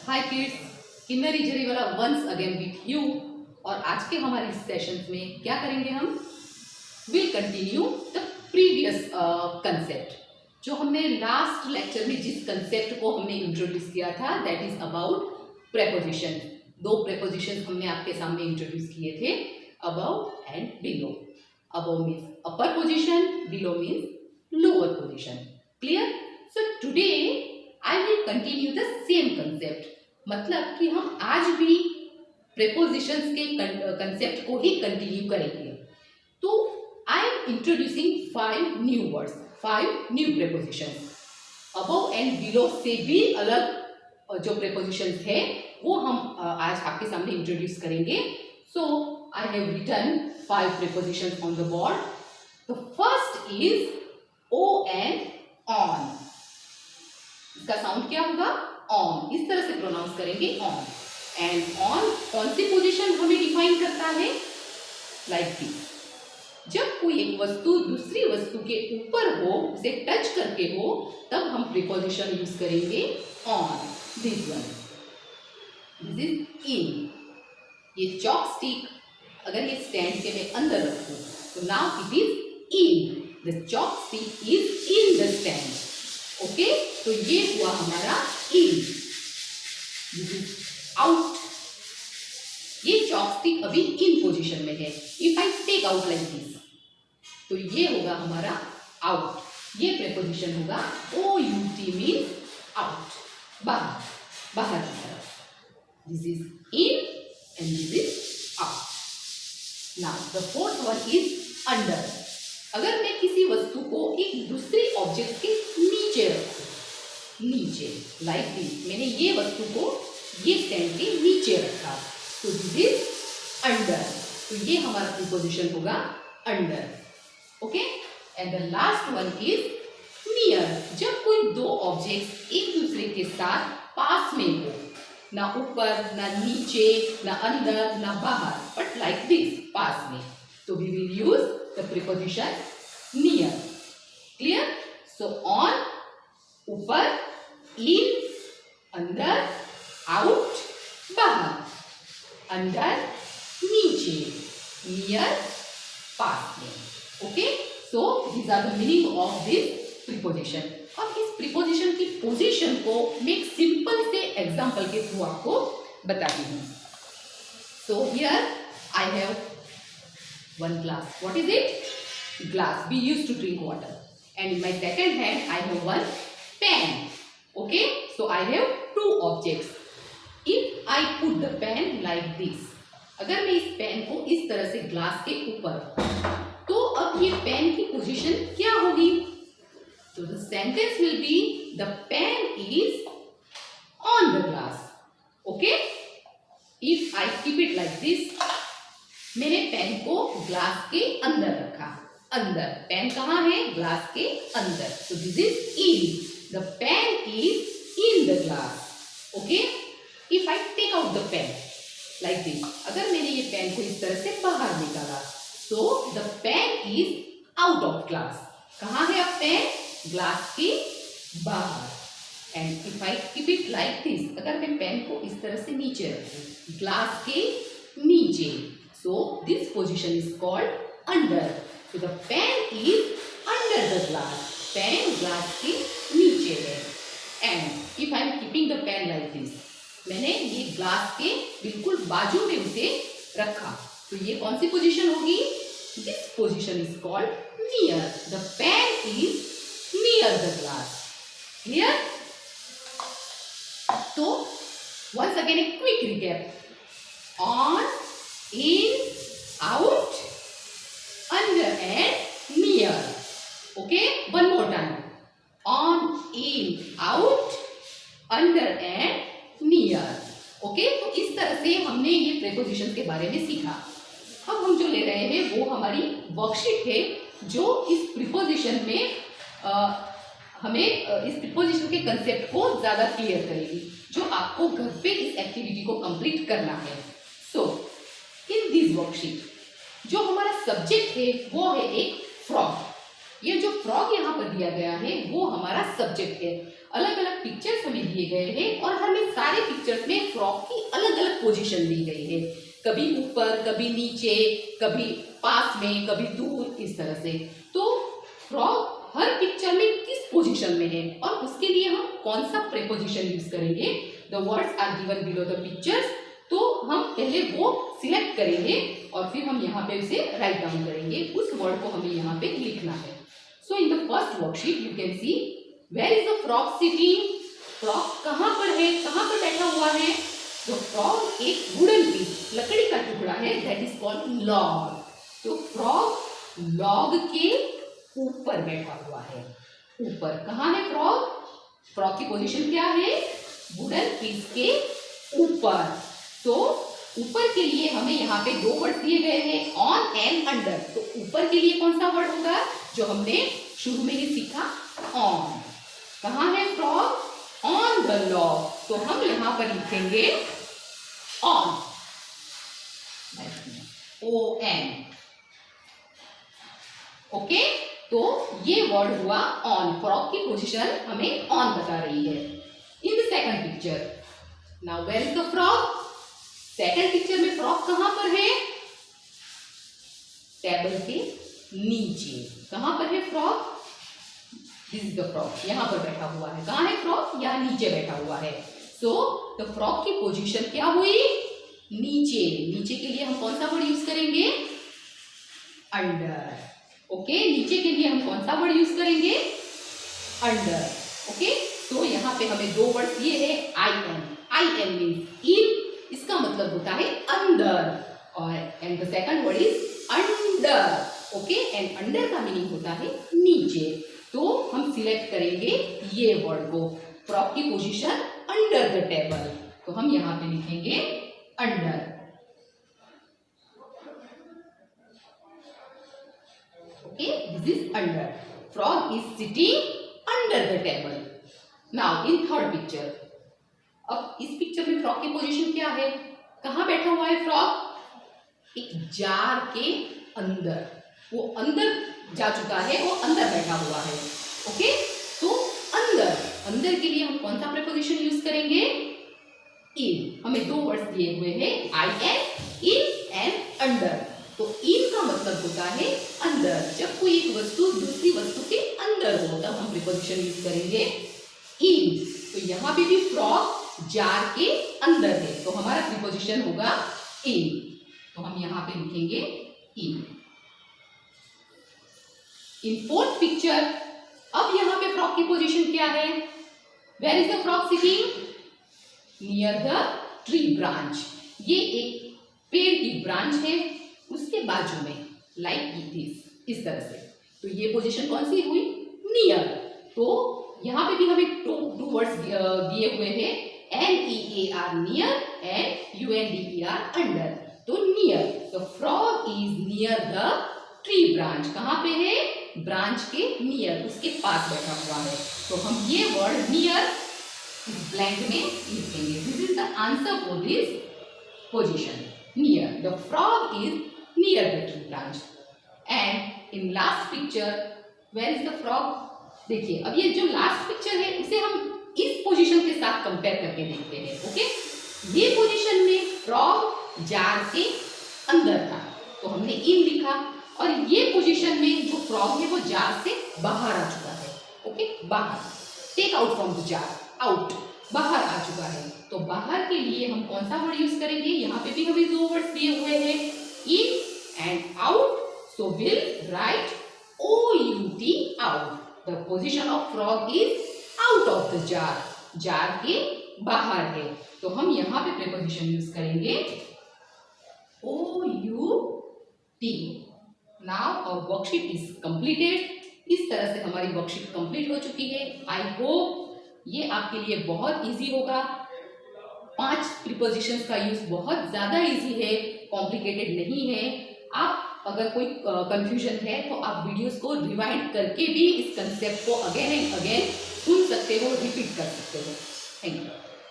Hi kids, Kinnari Zariwala once again with you. और आज के हमारे इस सेशन में क्या करेंगे हम? Will continue the previous concept. जो हमने लास्ट लेक्चर में जिस कंसेप्ट को हमने इंट्रोड्यूस किया था, दैट इज अबाउट प्रेपोजिशन। दो प्रेपोजिशन हमने आपके सामने इंट्रोड्यूस किए थे, above and below. Above means upper position, below means lower position. Clear? So today I will continue the same concept. मतलब कि हम आज भी प्रेपोजिशंस के कंसेप्ट को ही कंटिन्यू करेंगे। तो I am introducing 5 new words, 5 new prepositions. Above and below से भी अलग जो प्रेपोजिशंस है वो हम आज आपके सामने इंट्रोड्यूस करेंगे। So I have written 5 prepositions on the board. The first is O N on. इसका साउंड क्या होगा? ऑन। इस तरह से प्रोनाउंस करेंगे, ऑन। एंड ऑन कौन सी पोजीशन हमें डिफाइन करता है? Like this. जब कोई एक वस्तु दूसरी वस्तु के ऊपर हो, उसे टच करके हो, तब हम प्रीपोजिशन यूज करेंगे on. This one, this is इन। ये चॉपस्टिक अगर ये स्टैंड के मैं अंदर रखूं तो now it is in. The chopstick is in the stand. Okay, तो ये हुआ हमारा इन। This is out. ये चॉपस्टिक अभी इन पोजीशन में है। If I take out like this, तो ये होगा हमारा आउट। ये प्रेपोजिशन होगा O U T means out, बाहर, बाहर की तरफ। This is in and this is out. Now the fourth one is under. अगर मैं किसी वस्तु को एक दूसरी ऑब्जेक्ट के नीचे रखूं, नीचे लाइक दिस, मैंने ये वस्तु को ये स्टैंड के नीचे रखा, तो दिस इज अंडर। तो ये हमारा प्रीपोजिशन होगा under. Okay, and the last one is near. जब कोई दो ऑब्जेक्ट्स एक दूसरे के साथ पास में हो, ना ऊपर ना नीचे ना अंदर ना बाहर, बट लाइक दिस, पास में, तो we will use the preposition near. Clear? So on ऊपर, इन अंदर, आउट बाहर, अंदर नीचे, नियर पास में। Okay, so these are the meaning of this preposition. अब इस प्रीपोजिशन की पोजीशन को मैं एक सिंपल से एग्जांपल के थ्रू आपको बताती हूँ। So here I have one glass. What is it? Glass. We used to drink water. And in my second hand, I have one pen. Okay? So I have two objects. If I put the pen like this, अगर मैं इस pen को इस तरह से glass के ऊपर, तो अब ये पेन की पोजीशन क्या होगी? तो the sentence will be the pen is on the glass. Okay? If I keep it like this, मैंने पेन को ग्लास के अंदर रखा। अंदर, पेन कहाँ है? ग्लास के अंदर। तो this is in. The pen is in the glass. Okay, if I take out the pen like this, अगर मैंने ये पेन को इस तरह से बाहर निकाला, तो the pen is out of glass. कहाँ है अब पेन? ग्लास के बाहर। And if I keep it like this, अगर मैं पेन को इस तरह से नीचे रखूं, ग्लास के नीचे, so this position is called under. So the pen is under the glass. Pen glass के नीचे है. And if I am keeping the pen like this, मैंने ये ग्लास के बिल्कुल बाजू में उसे रखा, तो ये कौन सी पोजीशन होगी? This position is called near. The pen is near the glass. Clear? तो once again a quick recap. On, in, out, under and near. Okay, one more time. On, in, out, under and near. Okay, तो इस तरह से हमने ये preposition के बारे में सीखा। अब हम जो ले रहे हैं वो हमारी वर्कशीट है, जो इस प्रीपोजिशन में हमें इस प्रीपोजिशन के कंसेप्ट को ज्यादा क्लियर करेगी, जो आपको घर पे इस एक्टिविटी को कंप्लीट करना है। सो इन दिस वर्कशीट जो हमारा सब्जेक्ट है वो है एक फ्रॉग। ये जो फ्रॉग यहाँ पर दिया गया है वो हमारा सब्जेक्ट है। अलग अलग पिक्चर्स हमें दिए गए हैं और हमें सारे पिक्चर्स पोजीशन दी गई है, कभी ऊपर, कभी नीचे, कभी पास में, कभी दूर, इस तरह से। तो फ्रॉग हर पिक्चर में किस पोजीशन में है और उसके लिए हम कौन सा प्रीपोजिशन यूज करेंगे। The words are given below the pictures. तो हम पहले वो सिलेक्ट करेंगे और फिर हम यहाँ पे उसे राइट डाउन करेंगे, उस वर्ड को हमें यहाँ पे लिखना है। So in the first worksheet you can see where is the frog sitting. Frog कहाँ पर है, कहाँ पर बैठा हुआ है। तो फ्रॉग एक वुडन पीस, लकड़ी का टुकड़ा है, दैट इज कॉल्ड लॉग। तो फ्रॉग लॉग के ऊपर बैठा हुआ है। ऊपर कहाँ है फ्रॉग? फ्रॉग की पोजीशन क्या है? वुडन पीस के ऊपर। तो ऊपर के लिए हमें यहाँ पे दो वर्ड दिए गए हैं, ऑन एंड अंडर। तो ऊपर के लिए कौन सा वर्ड होगा जो हमने शुरू में ही सीखा? ऑन। कहाँ है फ्रॉग? On the log. तो हम यहाँ पर लिखेंगे ऑन, ON। ओके, तो ये वर्ड हुआ ऑन। फ्रॉग की पोजीशन हमें ऑन बता रही है। In the second picture, now where is the frog? Second picture में फ्रॉग कहां पर है? टेबल के नीचे। कहां पर है frog? This is the frog, यहां पर बैठा हुआ है। कहां है फ्रॉग? यहां नीचे बैठा हुआ है। सो द फ्रॉग की पोजीशन क्या हुई? नीचे। नीचे के लिए हम कौन सा वर्ड यूज करेंगे? अंडर। ओके, नीचे के लिए हम कौन सा वर्ड यूज करेंगे? अंडर। ओके, तो यहाँ पे हमें दो वर्ड दिए हैं, IN मीन्स इन, इसका मतलब होता है अंदर, और and the second word is under. Okay, and under का मीनिंग होता है नीचे। तो हम सिलेक्ट करेंगे ये वर्ड को, फ्रॉग की पोजीशन अंडर द टेबल। तो हम यहाँ पे लिखेंगे under. Okay, this is under. Frog is sitting under the table. Now in third picture. अब इस पिक्चर में फ्रॉग की पोजीशन क्या है? कहाँ बैठा हुआ है फ्रॉग? एक जार के अंदर। वो अंदर जा चुका है, वो अंदर बैठा हुआ है। ओके, तो अंदर, अंदर के लिए हम कौन सा प्रीपोजिशन यूज करेंगे? इन। हमें दो वर्ड्स दिए हुए हैं, IN, इन एंड अंडर। तो इन का मतलब होता है अंदर। जब कोई एक वस्तु दूसरी वस्तु के अंदर हो तब हम प्रीपोजिशन यूज करेंगे इन। तो यहाँ पे भी फ्रॉग जार के अंदर है, तो हमारा प्रीपोजिशन होगा इन। तो हम यहाँ पे लिखेंगे इन। इन फोर्थ पिक्चर, अब यहाँ पे फ्रॉग की पोजीशन क्या है? Where is the frog sitting? Near the tree branch. ये एक पेड़ की ब्रांच है, उसके बाजू में, लाइक दिस, इस तरह से। तो ये पोजीशन कौन सी हुई? नियर। तो यहाँ पे भी हमें टू वर्ड्स दिए हुए हैं, NEAR near and UNDER under. तो near, the frog is near the tree branch. कहाँ पे है? ब्रांच के नियर, उसके पास बैठा हुआ है। तो हम ये वर्ड नियर ब्लैंक में लिखेंगे। This is the answer for this position, near. The frog is near the tree branch. And in last picture, where is the frog? देखिए, अब ये जो लास्ट पिक्चर है उसे हम इस पोजीशन के साथ कंपेयर करके देखते हैं। ओके, ये पोजीशन में फ्रॉग जार के अंदर था, तो हमने इन लिखा, और ये पोजीशन में जो फ्रॉग है वो जार से बाहर आ चुका है। ओके, बाहर, take out from the jar, out, बाहर आ चुका है। तो बाहर के लिए हम कौन सा वर्ड यूज करेंगे? यहाँ पे भी हमें दो वर्ड्स दिए हुए हैं, in and out, so we'll write OUT, out. The position of frog is out of the jar. jar के बाहर है, तो हम यहाँ पे preposition यूज करेंगे OUT. Now our worksheet is completed. इस तरह से हमारी वर्कशीट कंप्लीट हो चुकी है। I hope ये आपके लिए बहुत इजी होगा। 5 प्रीपोजिशंस का यूज बहुत ज्यादा इजी है, कॉम्प्लिकेटेड नहीं है। आप अगर कोई कंफ्यूजन है तो आप वीडियोस को रिवाइंड करके भी इस कंसेप्ट को अगेन एंड अगेन सुन सकते हो, रिपीट कर सकते हो। Thank you.